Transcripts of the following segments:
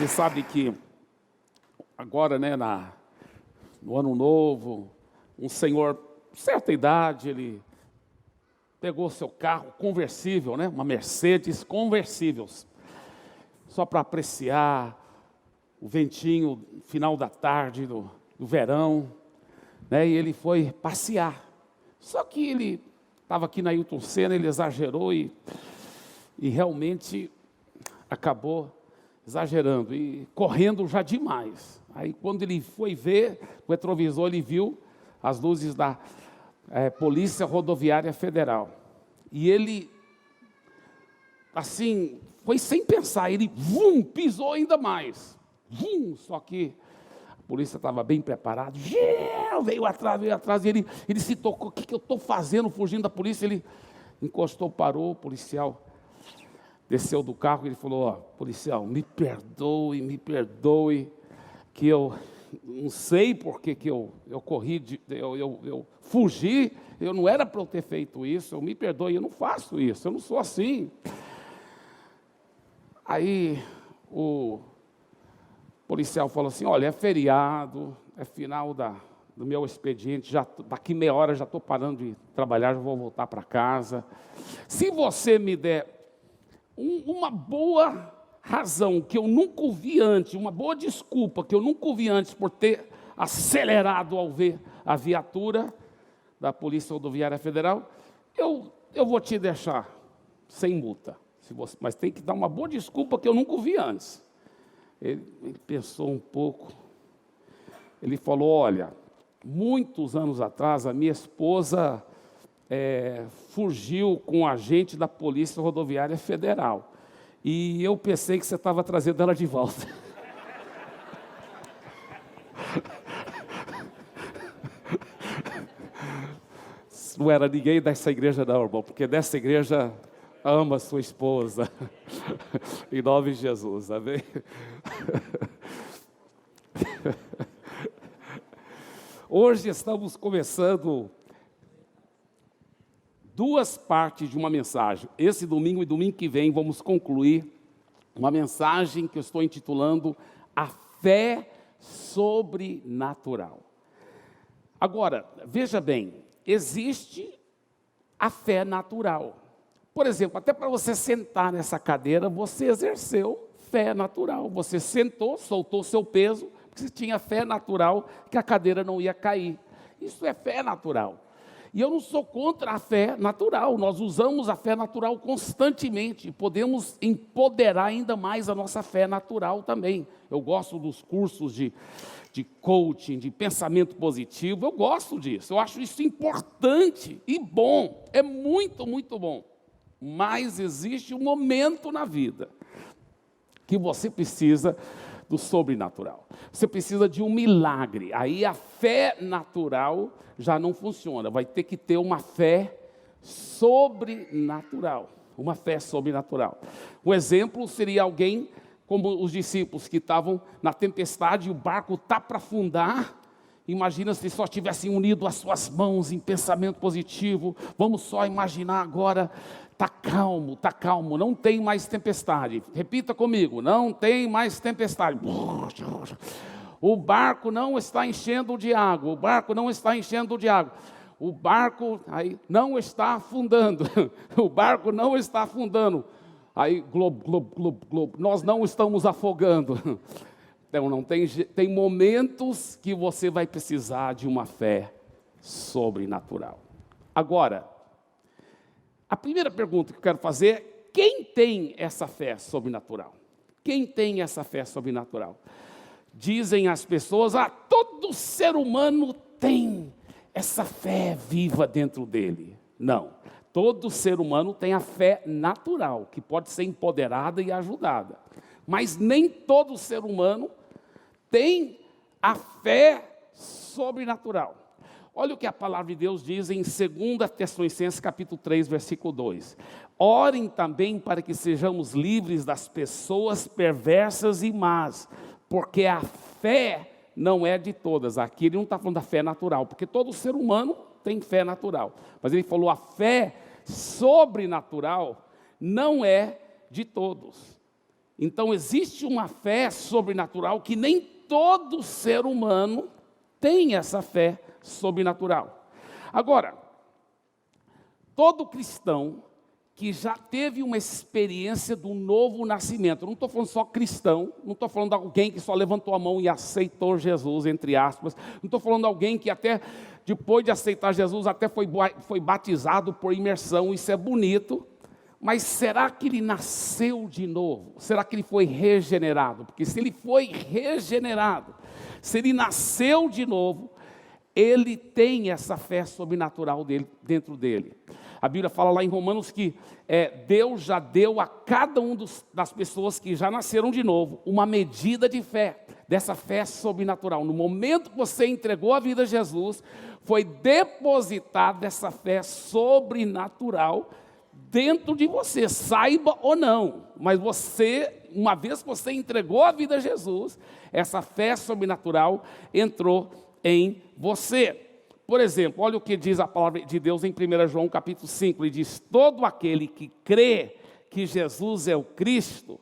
Você sabe que agora, né, no ano novo, um senhor, certa idade, ele pegou seu carro conversível, né, uma Mercedes conversível, só para apreciar o ventinho final da tarde do verão, né, e ele foi passear. Só que ele estava aqui na Ailton Senna, ele exagerou e realmente acabou exagerando e correndo já demais. Aí quando ele foi ver o retrovisor, ele viu as luzes da Polícia Rodoviária Federal. E ele, assim, foi sem pensar, ele pisou ainda mais. Só que a polícia estava bem preparada, veio atrás, e ele se tocou, o que eu estou fazendo fugindo da polícia? Ele encostou, parou, o policial desceu do carro e ele falou: policial, me perdoe, que eu não sei por que eu corri, eu fugi, eu não era para eu ter feito isso, me perdoe, eu não faço isso, eu não sou assim. Aí o policial falou assim: olha, é feriado, é final do meu expediente, daqui meia hora já estou parando de trabalhar, já vou voltar para casa. Se você me der uma boa razão que eu nunca ouvi antes, uma boa desculpa que eu nunca ouvi antes por ter acelerado ao ver a viatura da Polícia Rodoviária Federal, eu vou te deixar sem multa. Mas tem que dar uma boa desculpa que eu nunca ouvi antes. Ele pensou um pouco, ele falou: olha, muitos anos atrás a minha esposa fugiu com um agente da Polícia Rodoviária Federal. E eu pensei que você estava trazendo ela de volta. Não era ninguém dessa igreja não, irmão, porque dessa igreja ama sua esposa. Em nome de Jesus, amém? Hoje estamos começando duas partes de uma mensagem. Esse domingo e domingo que vem vamos concluir uma mensagem que eu estou intitulando A Fé Sobrenatural. Agora, veja bem, existe a fé natural. Por exemplo, até para você sentar nessa cadeira, você exerceu fé natural. Você sentou, soltou seu peso, porque você tinha fé natural que a cadeira não ia cair. Isso é fé natural. E eu não sou contra a fé natural, nós usamos a fé natural constantemente, podemos empoderar ainda mais a nossa fé natural também. Eu gosto dos cursos de coaching, de pensamento positivo, eu gosto disso, eu acho isso importante e bom, é muito, muito bom. Mas existe um momento na vida que você precisa do sobrenatural. Você precisa de um milagre. Aí a fé natural já não funciona. Vai ter que ter uma fé sobrenatural. Uma fé sobrenatural. Um exemplo seria alguém como os discípulos que estavam na tempestade e o barco está para afundar. Imagina se só tivessem unido as suas mãos em pensamento positivo. Vamos só imaginar agora. Está calmo, não tem mais tempestade. Repita comigo, não tem mais tempestade. O barco não está enchendo de água, o barco não está enchendo de água. O barco aí não está afundando, o barco não está afundando. Aí, globo, nós não estamos afogando. Então, não tem momentos que você vai precisar de uma fé sobrenatural. Agora, a primeira pergunta que eu quero fazer é: quem tem essa fé sobrenatural? Quem tem essa fé sobrenatural? Dizem as pessoas: todo ser humano tem essa fé viva dentro dele. Não, todo ser humano tem a fé natural, que pode ser empoderada e ajudada. Mas nem todo ser humano tem a fé sobrenatural. Olha o que a palavra de Deus diz em 2 Tessalonicenses capítulo 3, versículo 2. Orem também para que sejamos livres das pessoas perversas e más, porque a fé não é de todas. Aqui ele não está falando da fé natural, porque todo ser humano tem fé natural. Mas ele falou: a fé sobrenatural não é de todos. Então existe uma fé sobrenatural que nem todo ser humano tem essa fé sobrenatural. Agora, todo cristão que já teve uma experiência do novo nascimento, não estou falando só cristão, não estou falando de alguém que só levantou a mão e aceitou Jesus, entre aspas, não estou falando de alguém que até depois de aceitar Jesus, até foi batizado por imersão, isso é bonito, mas será que ele nasceu de novo? Será que ele foi regenerado? Porque se ele foi regenerado, se ele nasceu de novo, ele tem essa fé sobrenatural dentro dele. A Bíblia fala lá em Romanos que Deus já deu a cada um das pessoas que já nasceram de novo uma medida de fé, dessa fé sobrenatural. No momento que você entregou a vida a Jesus, foi depositada essa fé sobrenatural dentro de você, saiba ou não, mas você, uma vez que você entregou a vida a Jesus, essa fé sobrenatural entrou em você. Por exemplo, olha o que diz a palavra de Deus em 1 João capítulo 5, ele diz: todo aquele que crê que Jesus é o Cristo,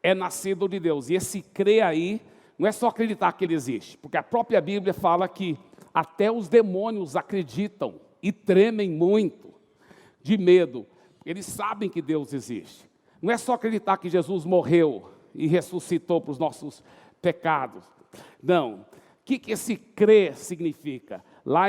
é nascido de Deus. E esse crer aí, não é só acreditar que ele existe, porque a própria Bíblia fala que até os demônios acreditam e tremem muito de medo. Eles sabem que Deus existe. Não é só acreditar que Jesus morreu e ressuscitou para os nossos pecados. Não. O que esse crer significa? Lá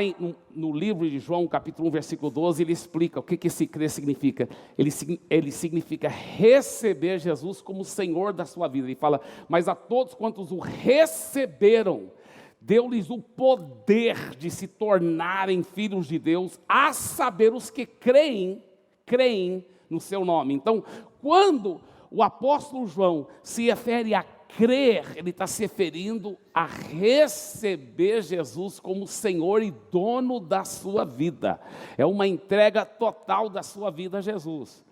no livro de João, capítulo 1, versículo 12, ele explica o que esse crer significa. Ele significa receber Jesus como Senhor da sua vida. Ele fala, mas a todos quantos o receberam, deu-lhes o poder de se tornarem filhos de Deus, a saber os que creem no seu nome. Então, quando o apóstolo João se refere a crer, ele está se referindo a receber Jesus como Senhor e dono da sua vida. É uma entrega total da sua vida a Jesus.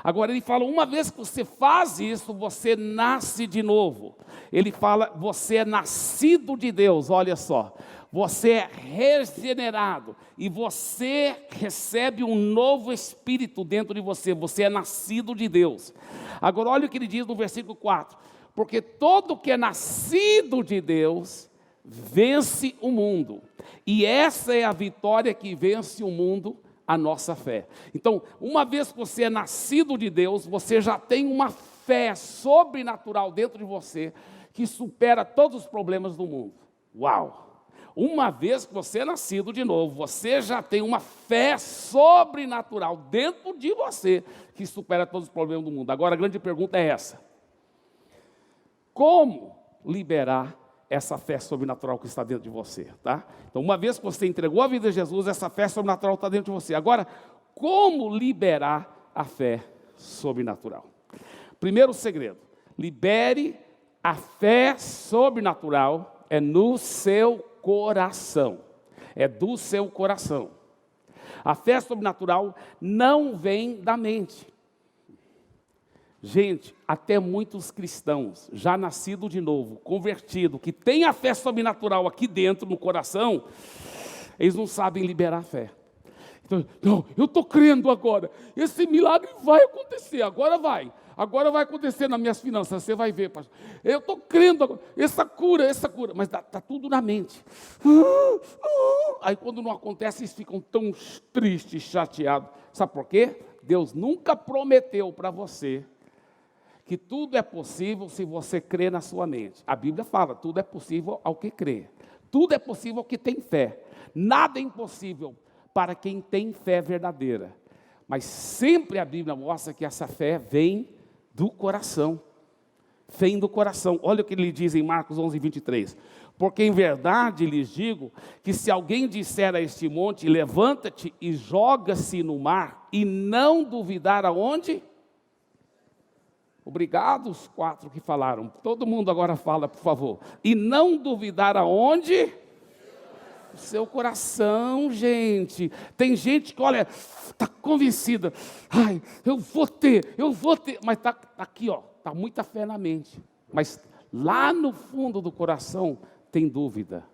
Agora ele fala, uma vez que você faz isso, você nasce de novo. Ele fala, você é nascido de Deus, olha só. Você é regenerado e você recebe um novo espírito dentro de você. Você é nascido de Deus. Agora olha o que ele diz no versículo 4. Porque todo que é nascido de Deus vence o mundo. E essa é a vitória que vence o mundo, a nossa fé. Então, uma vez que você é nascido de Deus, você já tem uma fé sobrenatural dentro de você que supera todos os problemas do mundo. Uau! Uma vez que você é nascido de novo, você já tem uma fé sobrenatural dentro de você que supera todos os problemas do mundo. Agora a grande pergunta é essa: como liberar essa fé sobrenatural que está dentro de você, tá? Então, uma vez que você entregou a vida a Jesus, essa fé sobrenatural está dentro de você. Agora, como liberar a fé sobrenatural? Primeiro segredo: libere a fé sobrenatural, é no seu coração. É do seu coração. A fé sobrenatural não vem da mente. Gente, até muitos cristãos, já nascidos de novo, convertidos, que têm a fé sobrenatural aqui dentro, no coração, eles não sabem liberar a fé. Então, não, eu estou crendo agora, esse milagre vai acontecer, agora vai acontecer nas minhas finanças, você vai ver, pastor. Eu estou crendo agora, essa cura, mas está tudo na mente. Aí quando não acontece, eles ficam tão tristes, chateados. Sabe por quê? Deus nunca prometeu para você que tudo é possível se você crer na sua mente. A Bíblia fala, tudo é possível ao que crê. Tudo é possível ao que tem fé. Nada é impossível para quem tem fé verdadeira. Mas sempre a Bíblia mostra que essa fé vem do coração. Vem do coração. Olha o que ele diz em Marcos 11, 23. Porque em verdade lhes digo que se alguém disser a este monte, levanta-te e joga-se no mar, e não duvidar aonde? Obrigado os 4 que falaram. Todo mundo agora fala, por favor. E não duvidar aonde? O seu coração, gente. Tem gente que, olha, está convencida. Ai, eu vou ter. Mas está aqui, ó, está muita fé na mente. Mas lá no fundo do coração tem dúvida.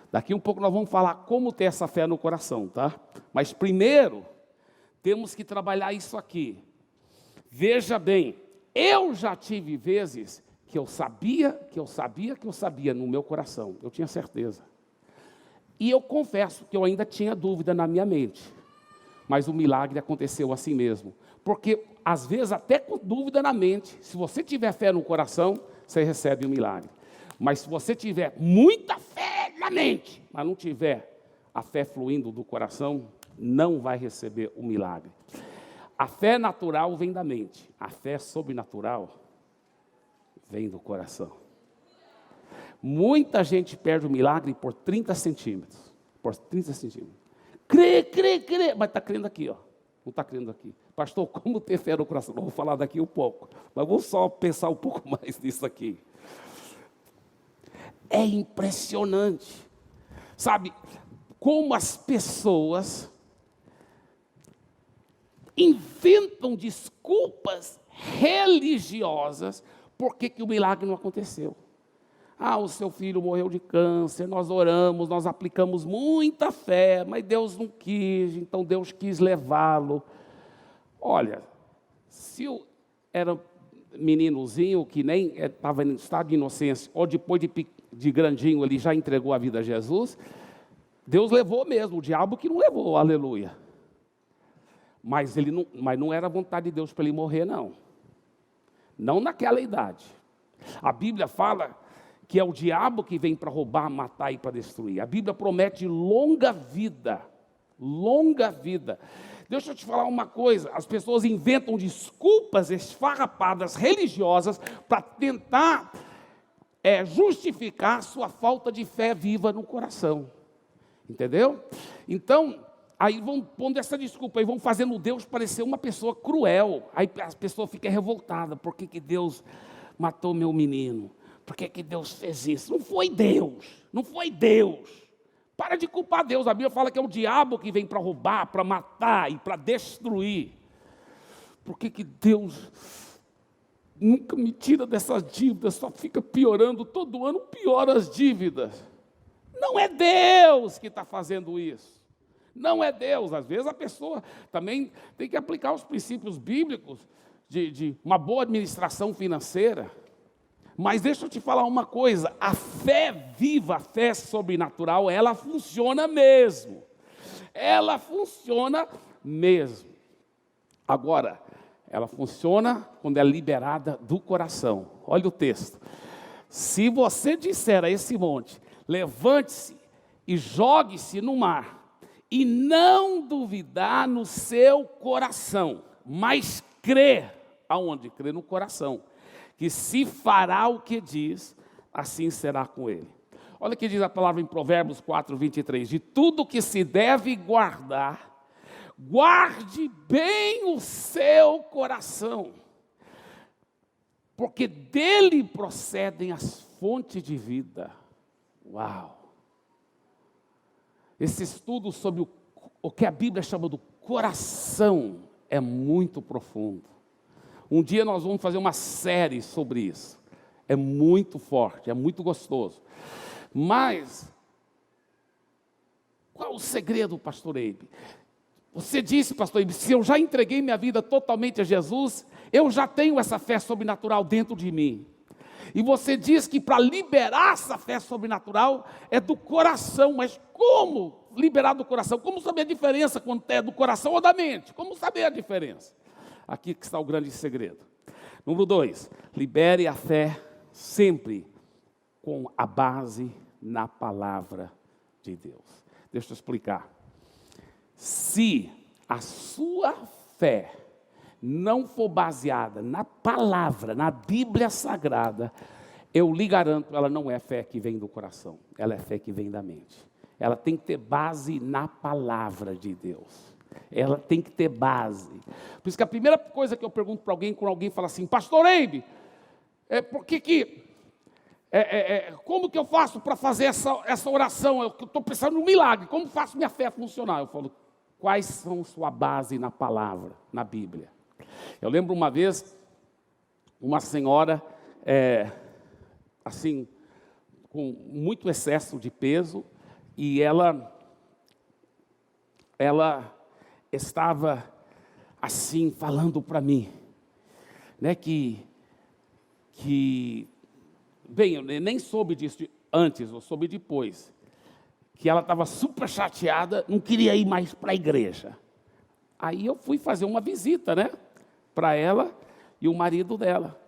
Daqui um pouco nós vamos falar como ter essa fé no coração, tá? Mas primeiro, temos que trabalhar isso aqui. Veja bem, eu já tive vezes que eu sabia no meu coração, eu tinha certeza. E eu confesso que eu ainda tinha dúvida na minha mente. Mas o milagre aconteceu assim mesmo. Porque, às vezes, até com dúvida na mente, se você tiver fé no coração, você recebe o milagre. Mas se você tiver muita fé na mente, mas não tiver a fé fluindo do coração, não vai receber o milagre. A fé natural vem da mente. A fé sobrenatural vem do coração. Muita gente perde o milagre por 30 centímetros. Por 30 centímetros. Crê, mas está crendo aqui, ó. Não está crendo aqui. Pastor, como ter fé no coração? Não vou falar daqui um pouco, mas vou só pensar um pouco mais nisso aqui. É impressionante. Sabe, como as pessoas inventam desculpas religiosas por que o milagre não aconteceu. Ah, o seu filho morreu de câncer, nós oramos, nós aplicamos muita fé, mas Deus não quis, então Deus quis levá-lo. Olha, se eu era meninozinho que nem estava em estado de inocência, ou depois de grandinho ele já entregou a vida a Jesus, Deus levou mesmo, o diabo que não levou, aleluia. Mas não era vontade de Deus para ele morrer, não. Não naquela idade. A Bíblia fala que é o diabo que vem para roubar, matar e para destruir. A Bíblia promete longa vida. Longa vida. Deixa eu te falar uma coisa. As pessoas inventam desculpas esfarrapadas religiosas para tentar justificar sua falta de fé viva no coração. Entendeu? Então, aí vão pondo essa desculpa, aí vão fazendo Deus parecer uma pessoa cruel. Aí a pessoa fica revoltada. Por que Deus matou meu menino? Por que Deus fez isso? Não foi Deus. Não foi Deus. Para de culpar Deus. A Bíblia fala que é o diabo que vem para roubar, para matar e para destruir. Por que Deus nunca me tira dessas dívidas? Só fica piorando. Todo ano piora as dívidas. Não é Deus que está fazendo isso. Não é Deus. Às vezes a pessoa também tem que aplicar os princípios bíblicos de uma boa administração financeira. Mas deixa eu te falar uma coisa, a fé viva, a fé sobrenatural, ela funciona mesmo. Ela funciona mesmo. Agora, ela funciona quando é liberada do coração. Olha o texto. Se você disser a esse monte, levante-se e jogue-se no mar, e não duvidar no seu coração, mas crer, aonde? Crer no coração, que se fará o que diz, assim será com ele. Olha o que diz a palavra em Provérbios 4, 23. De tudo que se deve guardar, guarde bem o seu coração, porque dele procedem as fontes de vida. Uau! Esse estudo sobre o que a Bíblia chama do coração é muito profundo. Um dia nós vamos fazer uma série sobre isso. É muito forte, é muito gostoso. Mas, qual o segredo, pastor Eibe? Você disse, pastor Eibe, se eu já entreguei minha vida totalmente a Jesus, eu já tenho essa fé sobrenatural dentro de mim. E você diz que para liberar essa fé sobrenatural é do coração. Mas como liberar do coração? Como saber a diferença quando é do coração ou da mente? Como saber a diferença? Aqui que está o grande segredo. Número 2, libere a fé sempre com a base na palavra de Deus. Deixa eu explicar. Se a sua fé não for baseada na palavra, na Bíblia Sagrada, eu lhe garanto, ela não é fé que vem do coração, ela é fé que vem da mente. Ela tem que ter base na palavra de Deus. Ela tem que ter base. Por isso que a primeira coisa que eu pergunto para alguém, quando alguém fala assim, pastor Eibe, como que eu faço para fazer essa oração? Eu estou pensando num milagre, como faço minha fé funcionar? Eu falo, quais são sua base na palavra, na Bíblia? Eu lembro uma vez, uma senhora, assim, com muito excesso de peso, e ela estava assim, falando para mim, né, bem, eu nem soube disso antes, eu soube depois, que ela estava super chateada, não queria ir mais para a igreja. Aí eu fui fazer uma visita, né, para ela e o marido dela.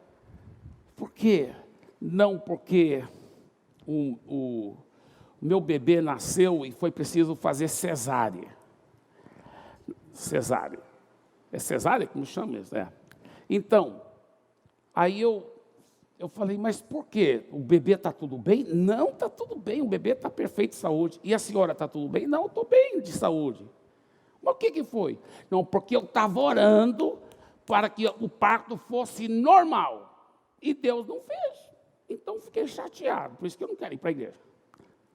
Por quê? Não porque o meu bebê nasceu e foi preciso fazer cesárea. Cesárea. É cesárea como chama isso? É. Então, aí eu falei, mas por quê? O bebê está tudo bem? Não, está tudo bem, o bebê está perfeito de saúde. E a senhora está tudo bem? Não, estou bem de saúde. Mas o que foi? Não, porque eu estava orando para que o parto fosse normal. E Deus não fez. Então fiquei chateado, por isso que eu não quero ir para a igreja.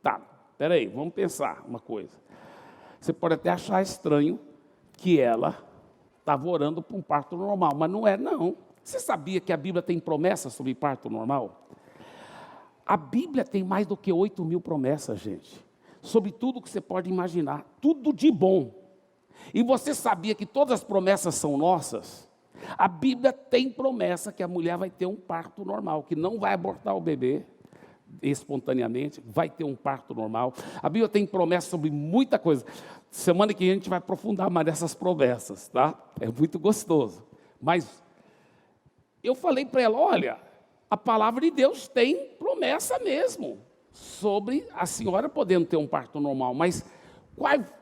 Tá, peraí, vamos pensar uma coisa. Você pode até achar estranho que ela estava orando por um parto normal, mas não é não. Você sabia que a Bíblia tem promessas sobre parto normal? A Bíblia tem mais do que 8.000 promessas, gente. Sobre tudo que você pode imaginar, tudo de bom. E você sabia que todas as promessas são nossas? A Bíblia tem promessa que a mulher vai ter um parto normal, que não vai abortar o bebê espontaneamente, vai ter um parto normal. A Bíblia tem promessa sobre muita coisa. Semana que vem a gente vai aprofundar mais dessas promessas, tá? É muito gostoso. Mas eu falei para ela, olha, a palavra de Deus tem promessa mesmo sobre a senhora podendo ter um parto normal, mas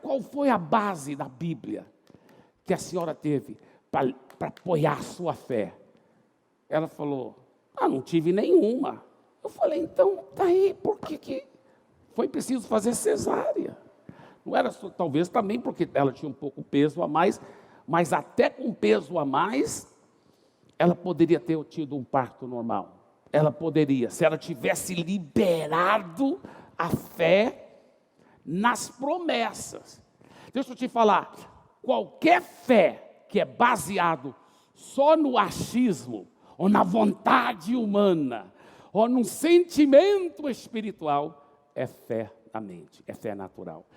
qual foi a base da Bíblia que a senhora teve para apoiar a sua fé? Ela falou, não tive nenhuma. Eu falei, então, tá aí, por que foi preciso fazer cesárea? Não era só, talvez também porque ela tinha um pouco peso a mais, mas até com peso a mais, ela poderia ter tido um parto normal. Ela poderia, se ela tivesse liberado a fé nas promessas. Deixa eu te falar, qualquer fé que é baseado só no achismo, ou na vontade humana, ou num sentimento espiritual, é fé na mente, é fé natural.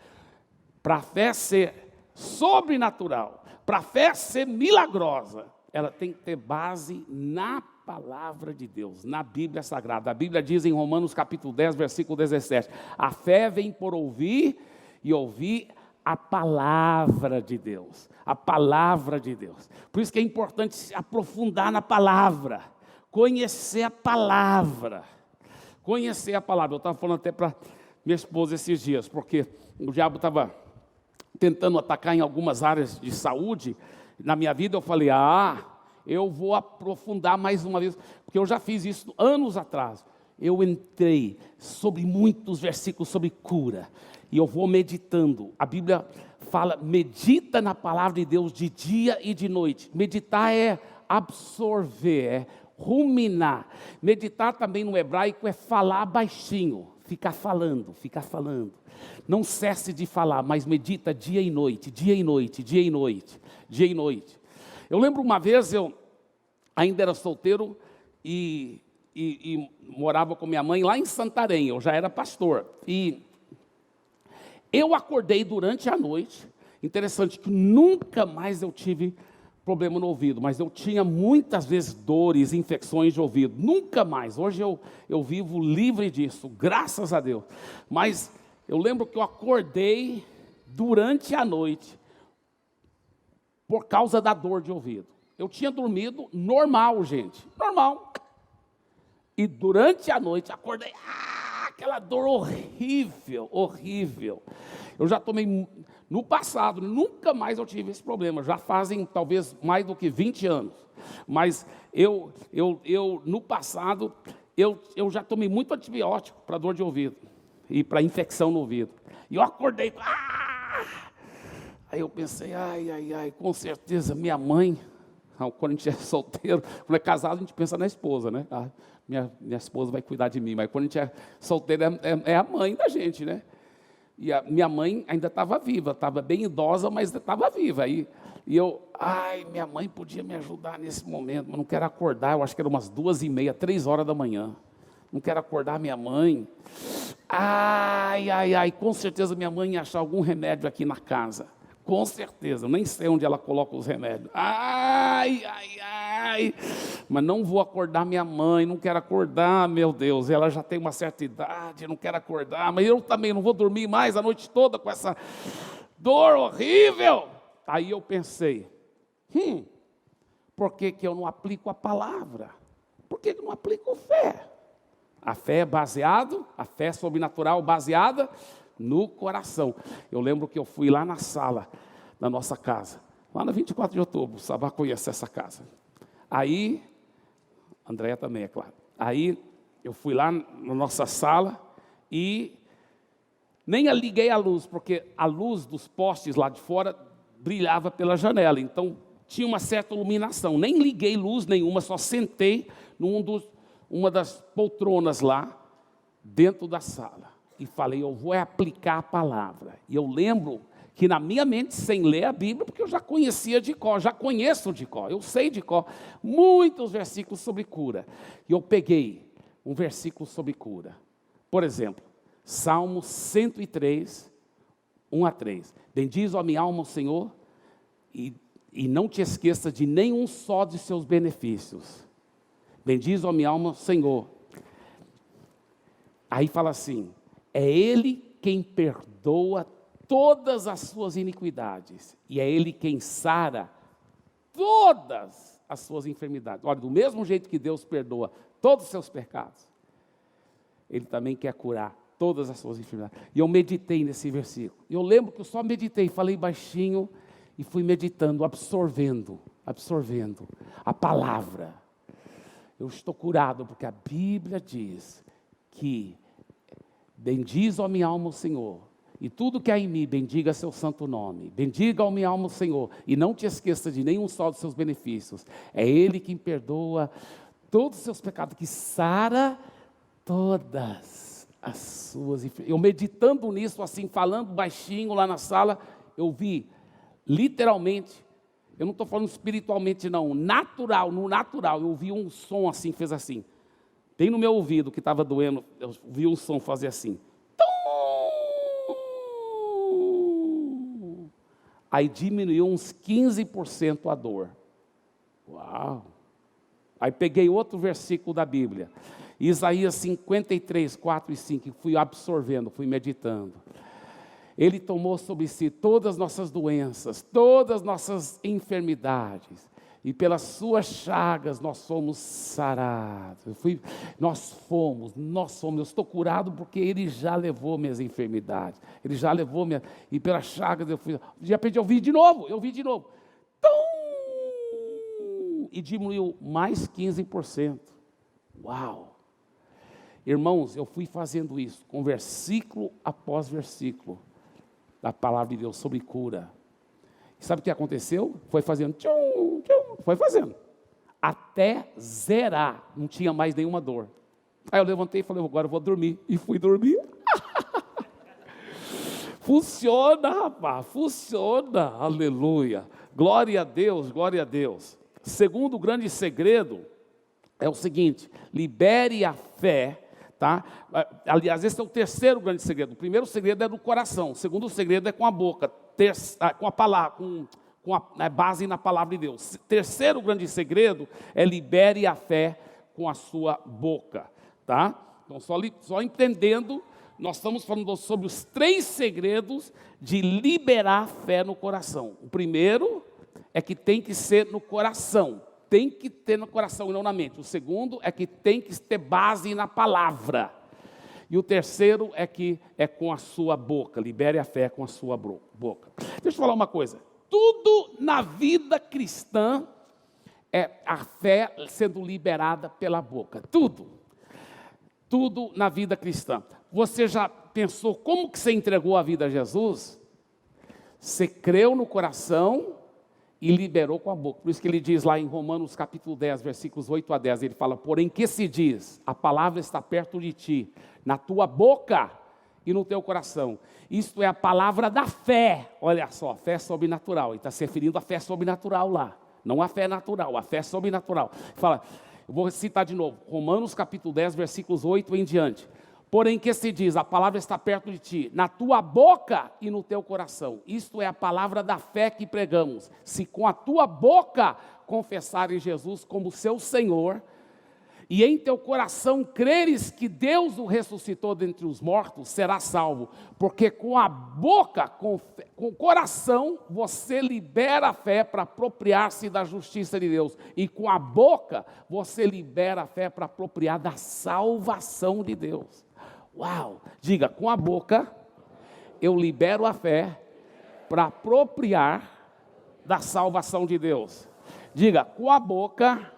Para a fé ser sobrenatural, para a fé ser milagrosa, ela tem que ter base na palavra de Deus, na Bíblia Sagrada. A Bíblia diz em Romanos capítulo 10, versículo 17, a fé vem por ouvir e ouvir a palavra de Deus, a palavra de Deus. Por isso que é importante se aprofundar na palavra, conhecer a palavra, conhecer a palavra. Eu estava falando até para minha esposa esses dias, porque o diabo estava tentando atacar em algumas áreas de saúde. Na minha vida eu falei, eu vou aprofundar mais uma vez, porque eu já fiz isso anos atrás. Eu entrei sobre muitos versículos sobre cura, e eu vou meditando. A Bíblia fala, medita na palavra de Deus de dia e de noite. Meditar é absorver, é ruminar. Meditar também no hebraico é falar baixinho, ficar falando. Não cesse de falar, mas medita dia e noite, dia e noite, dia e noite, dia e noite. Eu lembro uma vez, eu ainda era solteiro e morava com minha mãe lá em Santarém, eu já era pastor. E eu acordei durante a noite, interessante que nunca mais eu tive problema no ouvido, mas eu tinha muitas vezes dores, infecções de ouvido, nunca mais. Hoje eu vivo livre disso, graças a Deus. Mas eu lembro que eu acordei durante a noite por causa da dor de ouvido. Eu tinha dormido normal, gente, normal. E durante a noite acordei, aquela dor horrível, horrível. Eu já tomei, no passado, nunca mais eu tive esse problema. Já fazem talvez mais do que 20 anos. Mas eu no passado, eu já tomei muito antibiótico para dor de ouvido. E para infecção no ouvido. E eu acordei, aí eu pensei, com certeza minha mãe, quando a gente é solteiro, quando é casado a gente pensa na esposa, né? Minha esposa vai cuidar de mim, mas quando a gente é solteiro é a mãe da gente, né? E a minha mãe ainda estava viva, estava bem idosa, mas estava viva. E eu, minha mãe podia me ajudar nesse momento, mas não quero acordar, eu acho que era umas 2h30, 3 horas da manhã. Não quero acordar minha mãe. Com certeza minha mãe ia achar algum remédio aqui na casa. Com certeza, eu nem sei onde ela coloca os remédios. Ai, ai, ai. Mas não vou acordar minha mãe, não quero acordar, meu Deus. Ela já tem uma certa idade, não quero acordar. Mas eu também não vou dormir mais a noite toda com essa dor horrível. Aí eu pensei, por que que eu não aplico a palavra? Por que eu não aplico fé? A fé a fé sobrenatural baseada no coração. Eu lembro que eu fui lá na sala da nossa casa, lá na 24 de outubro, o Sabá conhece essa casa. Aí, Andréia também, é claro. Aí, eu fui lá na nossa sala e nem liguei a luz, porque a luz dos postes lá de fora brilhava pela janela, então tinha uma certa iluminação. Nem liguei luz nenhuma, só sentei numa das poltronas lá, dentro da sala. E falei, eu vou aplicar a palavra. E eu lembro que na minha mente, sem ler a Bíblia, porque eu já conhecia de cor, já conheço de cor, eu sei de cor, muitos versículos sobre cura. E eu peguei um versículo sobre cura. Por exemplo, Salmo 103, 1-3. Bendiz a minha alma o Senhor, e não te esqueça de nenhum só de seus benefícios. Bendiz a minha alma o Senhor. Aí fala assim, é Ele quem perdoa todas as suas iniquidades, e é Ele quem sara todas as suas enfermidades. Olha, do mesmo jeito que Deus perdoa todos os seus pecados, Ele também quer curar todas as suas enfermidades. E eu meditei nesse versículo. E eu lembro que eu só meditei, falei baixinho, e fui meditando, absorvendo a palavra. Eu estou curado, porque a Bíblia diz que bendiz a minha alma o Senhor, e tudo que há em mim, bendiga seu santo nome. Bendiga a minha alma o Senhor, e não te esqueça de nenhum só dos seus benefícios. É Ele quem perdoa todos os seus pecados, que sara todas as suas enfermidades. Eu meditando nisso, assim, falando baixinho lá na sala, eu vi, literalmente, eu não estou falando espiritualmente não, no natural, eu ouvi um som assim, fez assim. Bem no meu ouvido, que estava doendo, eu vi um som fazer assim. Aí diminuiu uns 15% a dor. Uau! Aí peguei outro versículo da Bíblia. Isaías 53, 4 e 5. Fui absorvendo, fui meditando. Ele tomou sobre si todas as nossas doenças, todas as nossas enfermidades. E pelas suas chagas nós somos sarados. Nós fomos, eu estou curado porque Ele já levou minhas enfermidades. Ele já levou minhas, e pelas chagas eu fui. De repente eu vi de novo. E diminuiu mais 15%. Uau! Irmãos, eu fui fazendo isso, com versículo após versículo, da palavra de Deus sobre cura. Sabe o que aconteceu? Foi fazendo, foi fazendo, até zerar, não tinha mais nenhuma dor. Aí eu levantei e falei, agora eu vou dormir, e fui dormir. Funciona, rapaz, funciona, aleluia, glória a Deus, glória a Deus. Segundo grande segredo, é o seguinte, libere a fé, tá? Aliás, esse é o terceiro grande segredo. O primeiro segredo é do coração, o segundo segredo é com a boca, com a palavra, com a base na palavra de Deus. Terceiro grande segredo é libere a fé com a sua boca, tá? Então, só entendendo, nós estamos falando sobre os 3 segredos de liberar a fé no coração. O primeiro é que tem que ser no coração. Tem que ter no coração e não na mente. O segundo é que tem que ter base na palavra. E o terceiro é que é com a sua boca. Libere a fé com a sua boca. Deixa eu falar uma coisa. Tudo na vida cristã é a fé sendo liberada pela boca. Tudo. Tudo na vida cristã. Você já pensou como que você entregou a vida a Jesus? Você creu no coração e liberou com a boca. Por isso que ele diz lá em Romanos capítulo 10, versículos 8-10, ele fala, porém que se diz, a palavra está perto de ti, na tua boca e no teu coração. Isto é a palavra da fé. Olha só, fé sobrenatural. Ele está se referindo à fé sobrenatural lá. Não a fé natural, a fé sobrenatural. Fala, eu vou citar de novo, Romanos capítulo 10, versículos 8 em diante. Porém, que se diz, a palavra está perto de ti, na tua boca e no teu coração. Isto é a palavra da fé que pregamos. Se com a tua boca confessares Jesus como seu Senhor, e em teu coração creres que Deus o ressuscitou dentre os mortos, será salvo. Porque com a boca, com o coração, você libera a fé para apropriar-se da justiça de Deus. E com a boca, você libera a fé para apropriar da salvação de Deus. Uau! Diga, com a boca, eu libero a fé para apropriar da salvação de Deus. Diga, com a boca,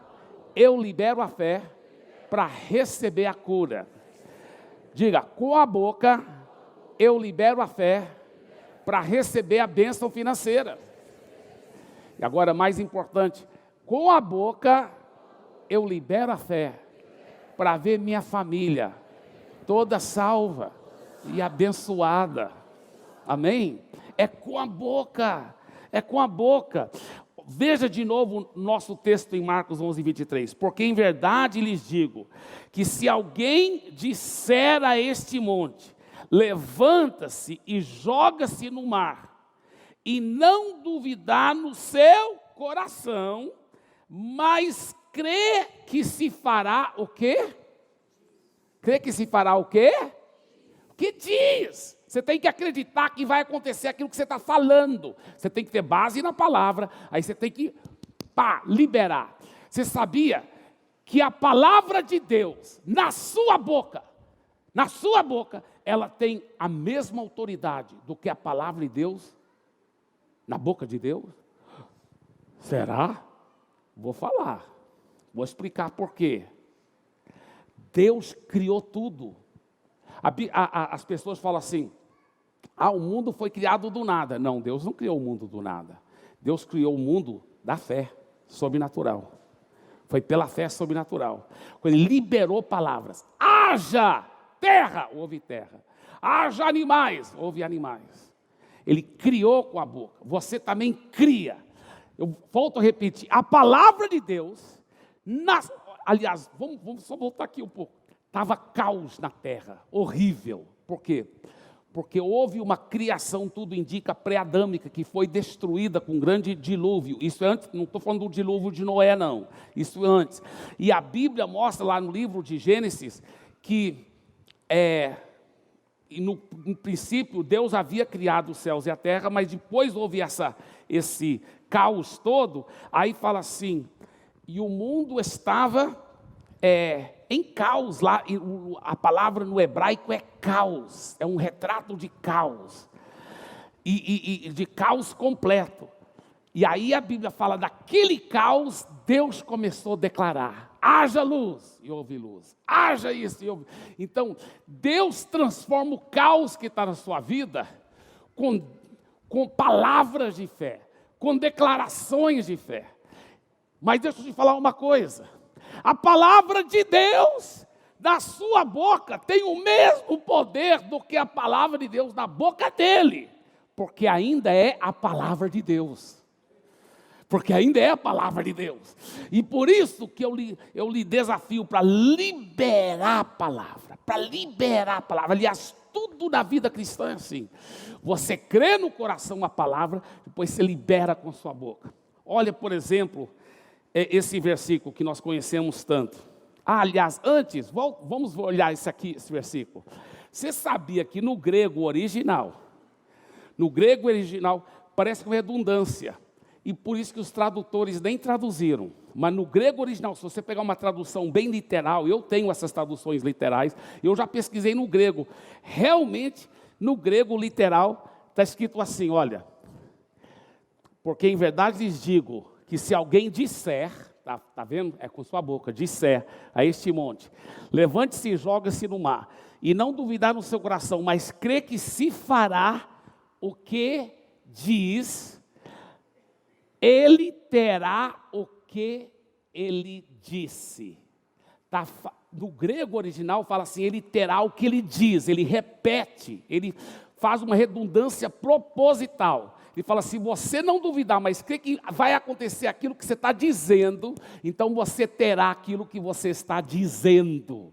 eu libero a fé para receber a cura. Diga, com a boca, eu libero a fé para receber a bênção financeira. E agora, mais importante, com a boca, eu libero a fé para ver minha família toda salva e abençoada. Amém? É com a boca, é com a boca. Veja de novo o nosso texto em Marcos 11, 23. Porque em verdade lhes digo, que se alguém disser a este monte, levanta-se e joga-se no mar, e não duvidar no seu coração, mas crê que se fará o quê? Crê que se fará o quê? O que diz? Você tem que acreditar que vai acontecer aquilo que você está falando. Você tem que ter base na palavra, aí você tem que, liberar. Você sabia que a palavra de Deus, na sua boca, ela tem a mesma autoridade do que a palavra de Deus na boca de Deus? Será? Vou falar. Vou explicar por quê. Deus criou tudo. As pessoas falam assim, o mundo foi criado do nada. Não, Deus não criou o mundo do nada. Deus criou o mundo da fé sobrenatural. Foi pela fé sobrenatural. Quando Ele liberou palavras, haja terra, houve terra. Haja animais, houve animais. Ele criou com a boca. Você também cria. Eu volto a repetir, a palavra de Deus, aliás, vamos só voltar aqui um pouco. Estava caos na terra, horrível. Por quê? Porque houve uma criação, tudo indica, pré-adâmica, que foi destruída com um grande dilúvio. Isso é antes, não estou falando do dilúvio de Noé, não. Isso é antes. E a Bíblia mostra lá no livro de Gênesis que, no princípio, Deus havia criado os céus e a terra, mas depois houve esse caos todo. Aí fala assim, e o mundo estava em caos lá, e a palavra no hebraico é caos, é um retrato de caos, e de caos completo. E aí a Bíblia fala daquele caos, Deus começou a declarar, haja luz, e houve luz, haja isso, e houve. Então, Deus transforma o caos que está na sua vida, com palavras de fé, com declarações de fé. Mas deixa eu te falar uma coisa, a palavra de Deus da sua boca tem o mesmo poder do que a palavra de Deus na boca dele, porque ainda é a palavra de Deus. Porque ainda é a palavra de Deus. E por isso que eu lhe desafio para liberar a palavra. Para liberar a palavra. Aliás, tudo na vida cristã é assim. Você crê no coração a palavra, depois você libera com a sua boca. Olha, por exemplo, esse versículo que nós conhecemos tanto. Aliás, antes, vamos olhar esse versículo. Você sabia que no grego original, parece com redundância. E por isso que os tradutores nem traduziram. Mas no grego original, se você pegar uma tradução bem literal, eu tenho essas traduções literais, eu já pesquisei no grego. Realmente, no grego literal, está escrito assim, olha. Porque em verdade lhes digo, que se alguém disser, tá vendo? É com sua boca, disser a este monte, levante-se e joga-se no mar, e não duvidar no seu coração, mas crê que se fará o que diz, ele terá o que ele disse. No grego original fala assim, ele terá o que ele diz, ele repete, ele faz uma redundância proposital. Ele fala, se você não duvidar, mas crê que vai acontecer aquilo que você está dizendo, então você terá aquilo que você está dizendo.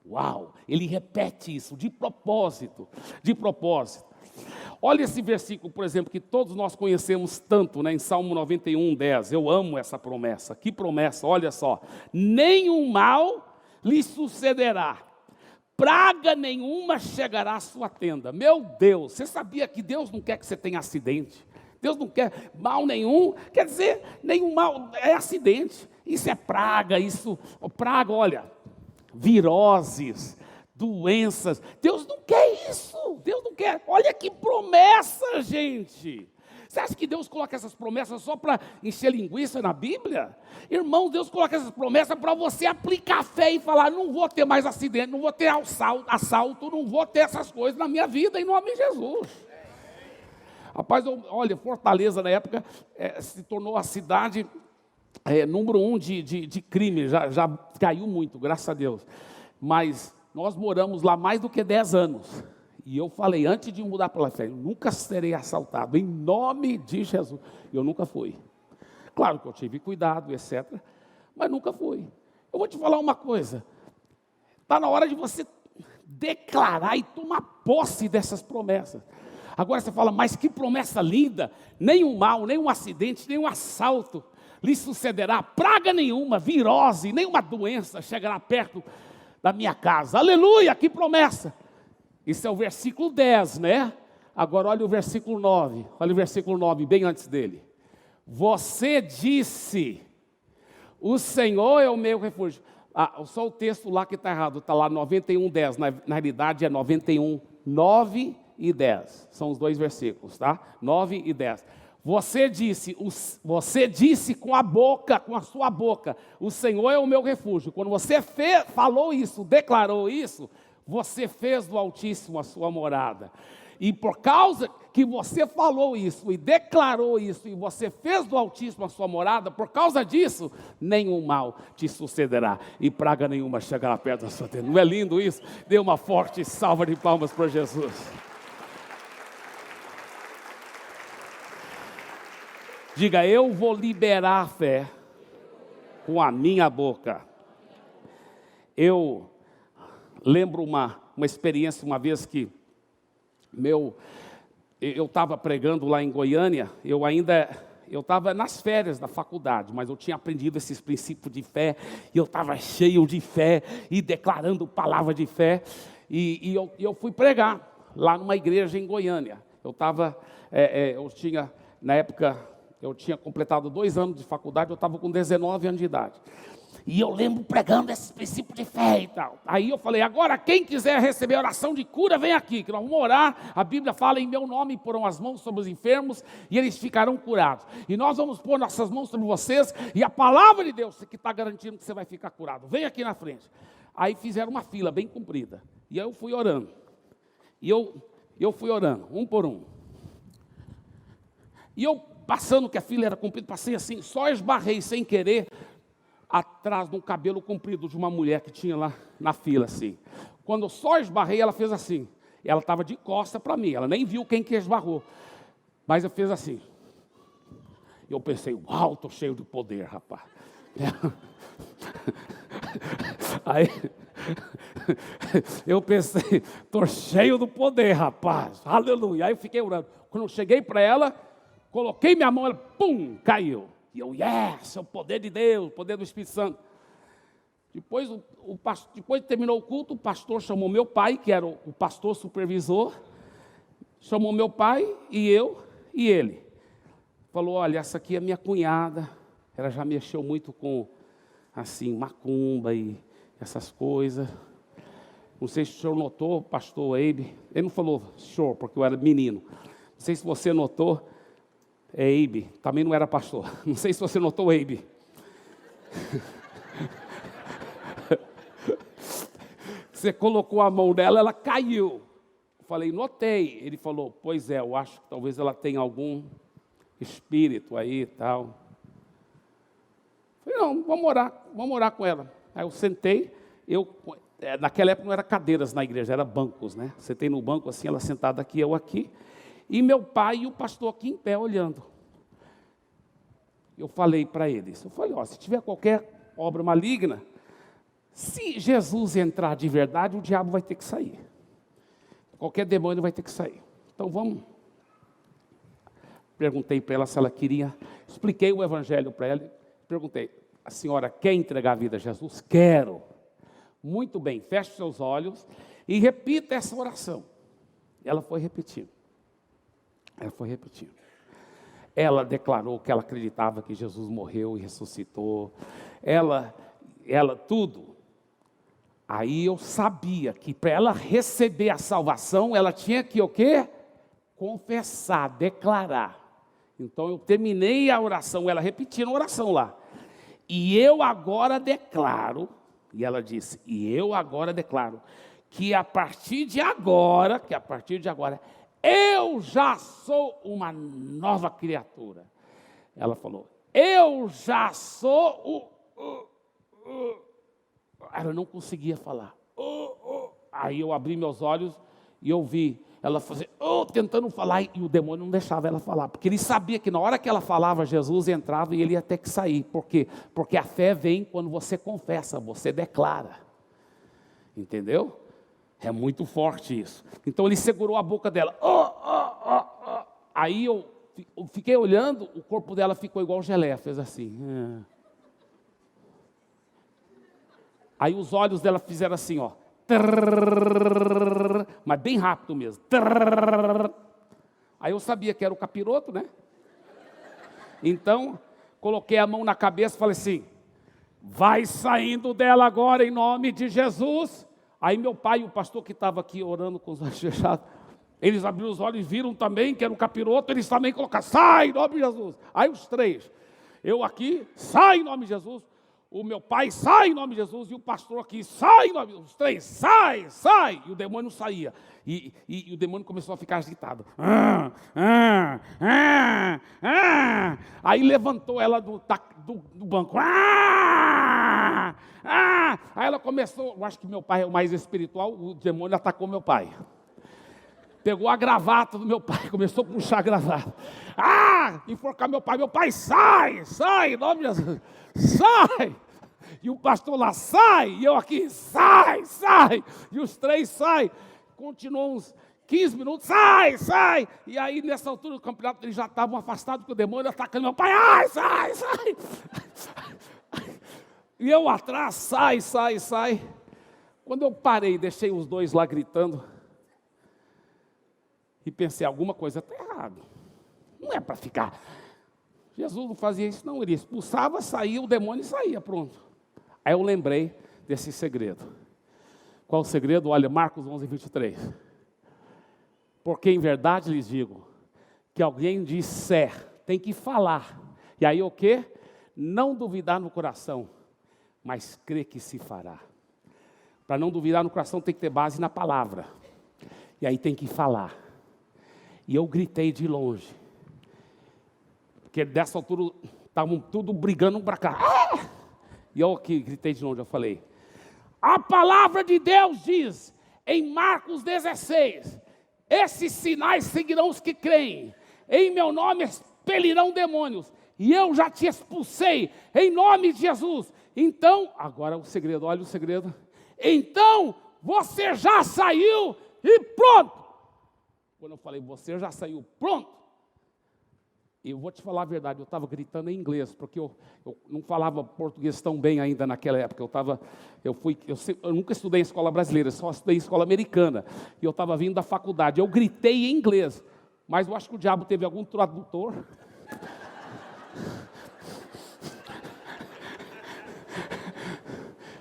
Uau, ele repete isso de propósito, de propósito. Olha esse versículo, por exemplo, que todos nós conhecemos tanto, né, em Salmo 91, 10. Eu amo essa promessa. Que promessa, olha só. Nenhum mal lhe sucederá, praga nenhuma chegará à sua tenda. Meu Deus, você sabia que Deus não quer que você tenha acidente? Deus não quer mal nenhum, quer dizer, nenhum mal é acidente. Isso é praga, praga, olha, viroses, doenças. Deus não quer isso, Deus não quer. Olha que promessa, gente. Você acha que Deus coloca essas promessas só para encher linguiça na Bíblia? Irmão, Deus coloca essas promessas para você aplicar fé e falar, não vou ter mais acidente, não vou ter assalto, não vou ter essas coisas na minha vida, em nome de Jesus. Rapaz, olha, Fortaleza na época se tornou a cidade número 1 de crime, já caiu muito, graças a Deus. Mas nós moramos lá mais do que 10 anos. E eu falei, antes de mudar para lá, eu nunca serei assaltado, em nome de Jesus. Eu nunca fui. Claro que eu tive cuidado, etc. Mas nunca fui. Eu vou te falar uma coisa. Está na hora de você declarar e tomar posse dessas promessas. Agora você fala, mas que promessa linda. Nenhum mal, nenhum acidente, nenhum assalto lhe sucederá. Praga nenhuma, virose, nenhuma doença chegará perto da minha casa. Aleluia, que promessa. Isso é o versículo 10, né? Agora olha o versículo 9. Olha o versículo 9, bem antes dele. Você disse, o Senhor é o meu refúgio. Só o texto lá que está errado, está lá 91, 10. Na realidade é 91, 9 e 10. São os dois versículos, tá? 9 e 10. Você disse com a boca, com a sua boca, o Senhor é o meu refúgio. Quando você falou isso, declarou isso, você fez do Altíssimo a sua morada. E por causa que você falou isso e declarou isso, e você fez do Altíssimo a sua morada, por causa disso, nenhum mal te sucederá, e praga nenhuma chegará perto da sua tenda. Não é lindo isso? Dê uma forte salva de palmas para Jesus. Diga, eu vou liberar a fé com a minha boca. Eu lembro uma experiência, uma vez que eu estava pregando lá em Goiânia, eu estava nas férias da faculdade, mas eu tinha aprendido esses princípios de fé, e eu estava cheio de fé, e declarando palavra de fé, e eu fui pregar lá numa igreja em Goiânia. Na época, eu tinha completado 2 anos de faculdade, eu estava com 19 anos de idade. E eu lembro pregando esse princípio de fé e tal. Aí eu falei, agora quem quiser receber oração de cura, vem aqui, que nós vamos orar. A Bíblia fala, em meu nome porão as mãos sobre os enfermos e eles ficarão curados. E nós vamos pôr nossas mãos sobre vocês e a palavra de Deus que está garantindo que você vai ficar curado. Vem aqui na frente. Aí fizeram uma fila bem comprida. E aí eu fui orando. E eu fui orando, um por um. E eu, passando que a fila era comprida, passei assim, só esbarrei sem querer atrás de um cabelo comprido de uma mulher que tinha lá na fila, assim. Quando eu só esbarrei, ela fez assim. Ela estava de costa para mim, ela nem viu quem que esbarrou. Mas eu fiz assim. Eu pensei, uau, estou cheio de poder, rapaz. Aí, eu pensei, estou cheio do poder, rapaz. Aleluia. Aí eu fiquei orando. Quando eu cheguei para ela, coloquei minha mão, ela, pum, caiu. E eu, yes, é o poder de Deus, o poder do Espírito Santo. Depois que terminou o culto, o pastor chamou meu pai, que era o pastor supervisor, chamou meu pai e eu e ele. Falou, olha, essa aqui é minha cunhada, ela já mexeu muito com, assim, macumba e essas coisas. Não sei se o senhor notou, pastor Eibe, ele não falou senhor, porque eu era menino. Não sei se você notou, Eibe, também não era pastor. Não sei se você notou, Eibe. Você colocou a mão nela, ela caiu. Eu falei, notei. Ele falou, pois é, eu acho que talvez ela tenha algum espírito aí e tal. Eu falei, não, vamos orar com ela. Aí eu sentei, naquela época não era cadeiras na igreja, era bancos, né? Sentei no banco assim, ela sentada aqui, eu aqui. E meu pai e o pastor aqui em pé, olhando. Eu falei para eles, se tiver qualquer obra maligna, Se Jesus entrar de verdade, o diabo vai ter que sair. Qualquer demônio vai ter que sair. Então vamos. Perguntei para ela se ela queria. Expliquei o evangelho para ela. Perguntei, a senhora quer entregar a vida a Jesus? Quero. Muito bem, feche seus olhos e repita essa oração. Ela foi repetindo. Ela foi repetindo. Ela declarou que ela acreditava que Jesus morreu e ressuscitou. Ela tudo. Aí eu sabia que para ela receber a salvação, ela tinha que o quê? Confessar, declarar. Então eu terminei a oração, ela repetindo a oração lá. E eu agora declaro, e ela disse, e eu agora declaro, que a partir de agora, eu já sou uma nova criatura. Ela falou, eu já sou Ela não conseguia falar. Aí eu abri meus olhos e eu vi ela fazer, tentando falar, e o demônio não deixava ela falar, porque ele sabia que na hora que ela falava, Jesus entrava e ele ia ter que sair. Por quê? Porque a fé vem quando você confessa, você declara. Entendeu? É muito forte isso. Então ele segurou a boca dela. Aí eu fiquei olhando, o corpo dela ficou igual geleia, fez assim. Aí os olhos dela fizeram assim, ó. Mas bem rápido mesmo. Aí eu sabia que era o capiroto, né? Então, coloquei a mão na cabeça e falei assim, vai saindo dela agora em nome de Jesus. Aí meu pai e o pastor que estava aqui orando com os olhos fechados, eles abriram os olhos e viram também que era o capiroto, eles também colocaram, sai em nome de Jesus. Aí os três, eu aqui, sai em nome de Jesus. O meu pai, sai em nome de Jesus, e o pastor aqui, sai em nome de Jesus, os três, sai, e o demônio saía, e o demônio começou a ficar agitado, aí levantou ela do banco, aí ela começou, eu acho que meu pai é o mais espiritual, o demônio atacou meu pai, pegou a gravata do meu pai, começou a puxar a gravata, enforcar meu pai, sai, em nome de Jesus, sai, e o pastor lá, sai, e eu aqui, sai, e os três saem, continuou uns 15 minutos, sai, e aí nessa altura do campeonato eles já estavam afastados com o demônio, atacando meu pai, sai, e eu atrás, sai, quando eu parei, deixei os dois lá gritando, e pensei, alguma coisa está errada, não é para ficar... Jesus não fazia isso não, ele expulsava, saía o demônio e saía, pronto. Aí eu lembrei desse segredo. Qual o segredo? Olha, Marcos 11, 23. Porque em verdade lhes digo, que alguém disser, tem que falar. E aí o quê? Não duvidar no coração, mas crer que se fará. Para não duvidar no coração tem que ter base na palavra. E aí tem que falar. E eu gritei de longe. Porque dessa altura estavam tudo brigando um para cá. E eu aqui gritei de longe, eu falei, a palavra de Deus diz, em Marcos 16, esses sinais seguirão os que creem, em meu nome expelirão demônios, e eu já te expulsei, em nome de Jesus. Então, agora o segredo, olha o segredo, então você já saiu e pronto. Quando eu falei, você já saiu, pronto. Eu vou te falar a verdade, eu estava gritando em inglês, porque eu não falava português tão bem ainda naquela época. Eu nunca estudei em escola brasileira, só estudei em escola americana. E eu estava vindo da faculdade, eu gritei em inglês, mas eu acho que o diabo teve algum tradutor.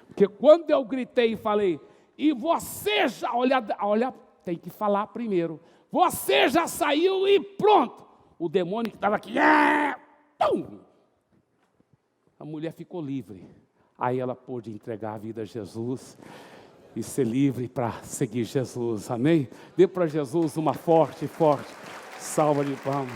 Porque quando eu gritei e falei, e você já, olha, tem que falar primeiro, você já saiu e pronto. O demônio que estava aqui, pum! A mulher ficou livre. Aí ela pôde entregar a vida a Jesus e ser livre para seguir Jesus. Amém? Dê para Jesus uma forte salva de palmas.